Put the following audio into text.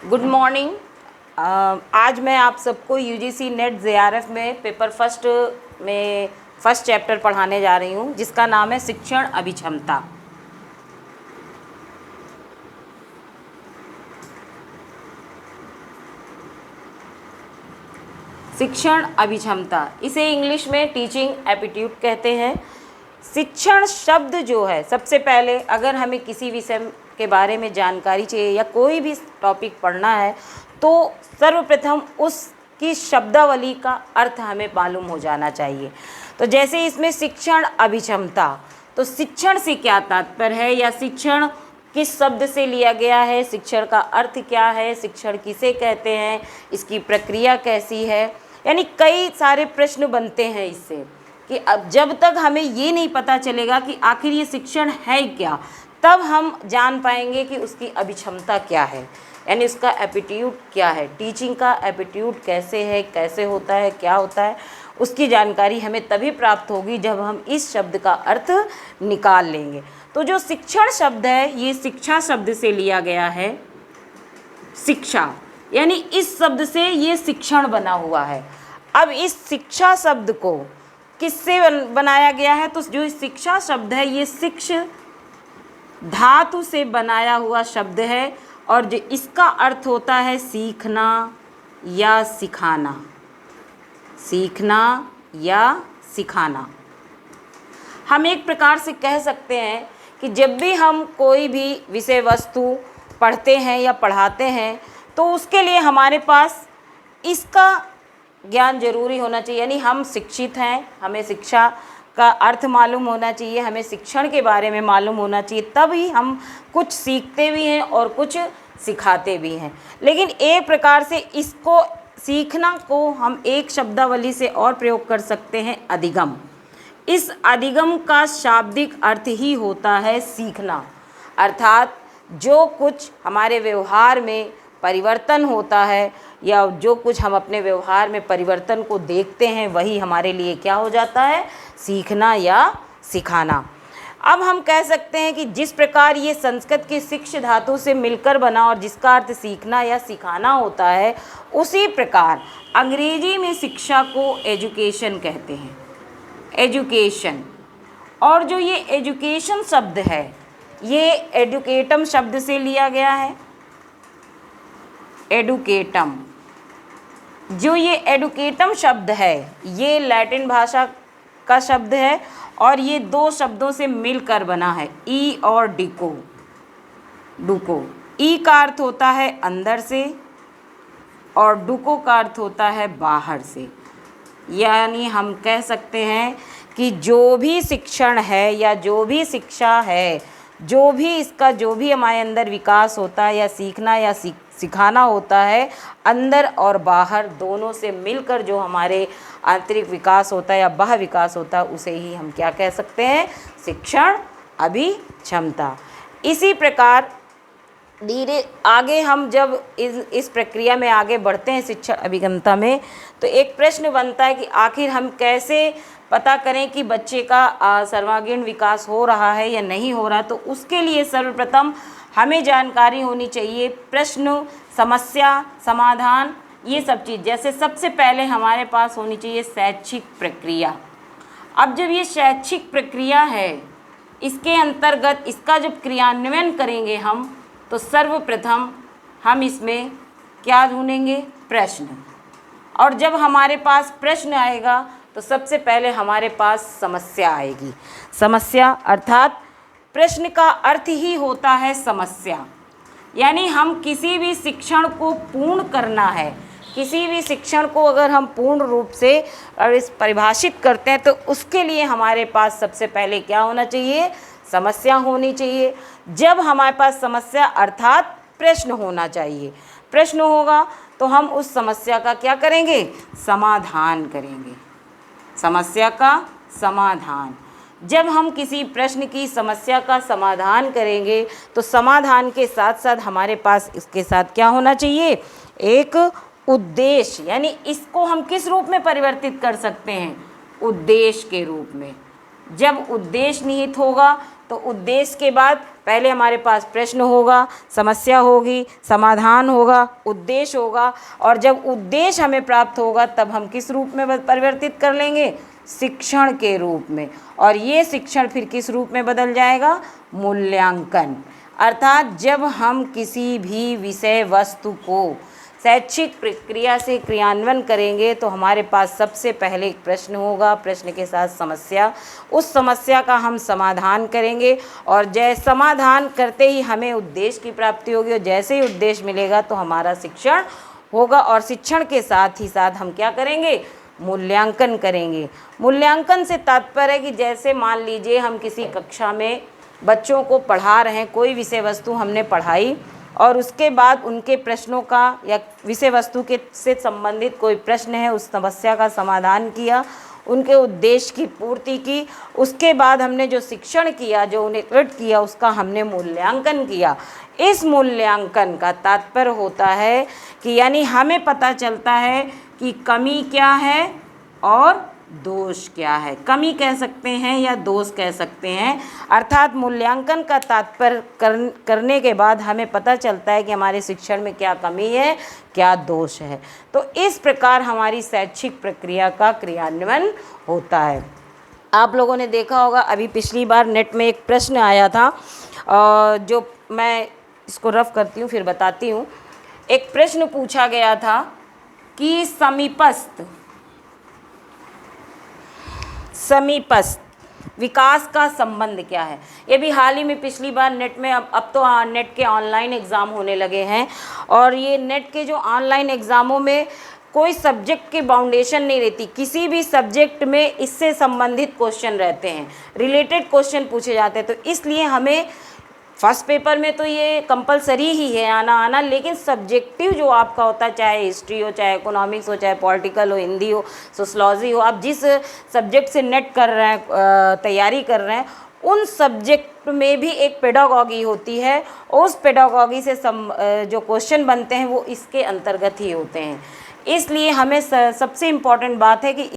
Good morning. आज मैं आप सबको यूजीसी नेट जेआरएफ में पेपर फर्स्ट में फर्स्ट चैप्टर पढ़ाने जा रही हूँ, जिसका नाम है शिक्षण अभिक्षमता। शिक्षण अभिक्षमता, इसे इंग्लिश में टीचिंग एप्टीट्यूड कहते हैं। शिक्षण शब्द जो है, सबसे पहले अगर हमें किसी विषय के बारे में जानकारी चाहिए या कोई भी टॉपिक पढ़ना है तो सर्वप्रथम उसकी शब्दावली का अर्थ हमें मालूम हो जाना चाहिए। तो जैसे इसमें शिक्षण अभिक्षमता, तो शिक्षण से क्या तात्पर्य है या शिक्षण किस शब्द से लिया गया है, शिक्षण का अर्थ क्या है, शिक्षण किसे कहते हैं, इसकी प्रक्रिया कैसी है, यानी कई सारे प्रश्न बनते हैं इससे कि अब जब तक हमें ये नहीं पता चलेगा कि आखिर ये शिक्षण है क्या, तब हम जान पाएंगे कि उसकी अभिक्षमता क्या है, यानी उसका एप्टीट्यूड क्या है, टीचिंग का एप्टीट्यूड कैसे है, कैसे होता है, क्या होता है, उसकी जानकारी हमें तभी प्राप्त होगी जब हम इस शब्द का अर्थ निकाल लेंगे। तो जो शिक्षण शब्द है ये शिक्षा शब्द से लिया गया है। शिक्षा यानी इस शब्द से ये शिक्षण बना हुआ है। अब इस शिक्षा शब्द को किससे बनाया गया है, तो जो शिक्षा शब्द है ये शिक्ष धातु से बनाया हुआ शब्द है और जो इसका अर्थ होता है सीखना या सिखाना, सीखना या सिखाना। हम एक प्रकार से कह सकते हैं कि जब भी हम कोई भी विषय वस्तु पढ़ते हैं या पढ़ाते हैं तो उसके लिए हमारे पास इसका ज्ञान जरूरी होना चाहिए, यानी हम शिक्षित हैं, हमें शिक्षा का अर्थ मालूम होना चाहिए, हमें शिक्षण के बारे में मालूम होना चाहिए, तभी हम कुछ सीखते भी हैं और कुछ सिखाते भी हैं। लेकिन एक प्रकार से इसको सीखना को हम एक शब्दावली से और प्रयोग कर सकते हैं, अधिगम। इस अधिगम का शाब्दिक अर्थ ही होता है सीखना, अर्थात जो कुछ हमारे व्यवहार में परिवर्तन होता है या जो कुछ हम अपने व्यवहार में परिवर्तन को देखते हैं वही हमारे लिए क्या हो जाता है, सीखना या सिखाना। अब हम कह सकते हैं कि जिस प्रकार ये संस्कृत के शिक्ष धातु से मिलकर बना और जिसका अर्थ सीखना या सिखाना होता है, उसी प्रकार अंग्रेजी में शिक्षा को एजुकेशन कहते हैं, एजुकेशन। और जो ये एजुकेशन शब्द है ये एडुकेटम शब्द से लिया गया है, एडुकेटम। जो ये एडुकेटम शब्द है ये लैटिन भाषा का शब्द है और ये दो शब्दों से मिलकर बना है, ई और डिको, डुको। ई का अर्थ होता है अंदर से और डुको का अर्थ होता है बाहर से। यानी हम कह सकते हैं कि जो भी शिक्षण है या जो भी शिक्षा है, जो भी इसका जो भी हमारे अंदर विकास होता है या सीखना या सिखाना होता है, अंदर और बाहर दोनों से मिलकर जो हमारे आंतरिक विकास होता है या बाह्य विकास होता है, उसे ही हम क्या कह सकते हैं, शिक्षण अभिक्षमता। इसी प्रकार धीरे आगे हम जब इस प्रक्रिया में आगे बढ़ते हैं शिक्षण अभिक्षमता में, तो एक प्रश्न बनता है कि आखिर हम कैसे पता करें कि बच्चे का सर्वांगीण विकास हो रहा है या नहीं हो रहा। तो उसके लिए सर्वप्रथम हमें जानकारी होनी चाहिए प्रश्न, समस्या, समाधान, ये सब चीज़। जैसे सबसे पहले हमारे पास होनी चाहिए शैक्षिक प्रक्रिया। अब जब ये शैक्षिक प्रक्रिया है, इसके अंतर्गत इसका जब क्रियान्वयन करेंगे हम, तो सर्वप्रथम हम इसमें क्या ढूंढेंगे, प्रश्न। और जब हमारे पास प्रश्न आएगा तो सबसे पहले हमारे पास समस्या आएगी। समस्या अर्थात प्रश्न का अर्थ ही होता है समस्या, यानी हम किसी भी शिक्षण को पूर्ण करना है, किसी भी शिक्षण को अगर हम पूर्ण रूप से इस परिभाषित करते हैं तो उसके लिए हमारे पास सबसे पहले क्या होना चाहिए, समस्या होनी चाहिए। जब हमारे पास समस्या अर्थात प्रश्न होना चाहिए, प्रश्न होगा तो हम उस समस्या का क्या करेंगे, समाधान करेंगे, समस्या का समाधान। जब हम किसी प्रश्न की समस्या का समाधान करेंगे तो समाधान के साथ साथ हमारे पास इसके साथ क्या होना चाहिए, एक उद्देश्य, यानी इसको हम किस रूप में परिवर्तित कर सकते हैं, उद्देश्य के रूप में। जब उद्देश्य निहित होगा तो उद्देश्य के बाद पहले हमारे पास प्रश्न होगा, समस्या होगी, समाधान होगा, उद्देश्य होगा, और जब उद्देश्य हमें प्राप्त होगा तब हम किस रूप में परिवर्तित कर लेंगे? शिक्षण के रूप में। और ये शिक्षण फिर किस रूप में बदल जाएगा? मूल्यांकन। अर्थात जब हम किसी भी विषय वस्तु को शैक्षिक प्रक्रिया से क्रियान्वयन करेंगे तो हमारे पास सबसे पहले एक प्रश्न होगा, प्रश्न के साथ समस्या, उस समस्या का हम समाधान करेंगे, और जैसे समाधान करते ही हमें उद्देश्य की प्राप्ति होगी, और जैसे ही उद्देश्य मिलेगा तो हमारा शिक्षण होगा। और शिक्षण के साथ ही साथ हम क्या करेंगे? मूल्यांकन करेंगे। मूल्यांकन से तात्पर्य है कि जैसे मान लीजिए हम किसी कक्षा में बच्चों को पढ़ा रहे हैं, कोई विषय वस्तु हमने पढ़ाई और उसके बाद उनके प्रश्नों का या विषय वस्तु के से संबंधित कोई प्रश्न है, उस समस्या का समाधान किया, उनके उद्देश्य की पूर्ति की, उसके बाद हमने जो शिक्षण किया, जो उन्हें कृत किया, उसका हमने मूल्यांकन किया। इस मूल्यांकन का तात्पर्य होता है कि यानी हमें पता चलता है कि कमी क्या है और दोष क्या है। कमी कह सकते हैं या दोष कह सकते हैं। अर्थात मूल्यांकन का तात्पर्य करने के बाद हमें पता चलता है कि हमारे शिक्षण में क्या कमी है, क्या दोष है। तो इस प्रकार हमारी शैक्षिक प्रक्रिया का क्रियान्वयन होता है। आप लोगों ने देखा होगा, अभी पिछली बार नेट में एक प्रश्न आया था, जो मैं इसको रफ करती हूँ फिर बताती हूँ। एक प्रश्न पूछा गया था कि समीपस्थ विकास का संबंध क्या है। ये भी हाल ही में पिछली बार नेट में, अब तो नेट के ऑनलाइन एग्ज़ाम होने लगे हैं, और ये नेट के जो ऑनलाइन एग्ज़ामों में कोई सब्जेक्ट की बाउंडेशन नहीं रहती, किसी भी सब्जेक्ट में इससे संबंधित क्वेश्चन रहते हैं, रिलेटेड क्वेश्चन पूछे जाते हैं। तो इसलिए हमें फर्स्ट पेपर में तो ये कंपलसरी ही है आना, लेकिन सब्जेक्टिव जो आपका होता है, चाहे हिस्ट्री हो, चाहे इकोनॉमिक्स हो, चाहे पॉलिटिकल हो, हिंदी हो, सोशलॉजी हो, आप जिस सब्जेक्ट से नेट कर रहे हैं, तैयारी कर रहे हैं, उन सब्जेक्ट में भी एक पेडागॉजी होती है, और उस पेडागॉजी से जो क्वेश्चन बनते हैं वो इसके अंतर्गत ही होते हैं। इसलिए हमें सबसे इम्पॉर्टेंट बात है कि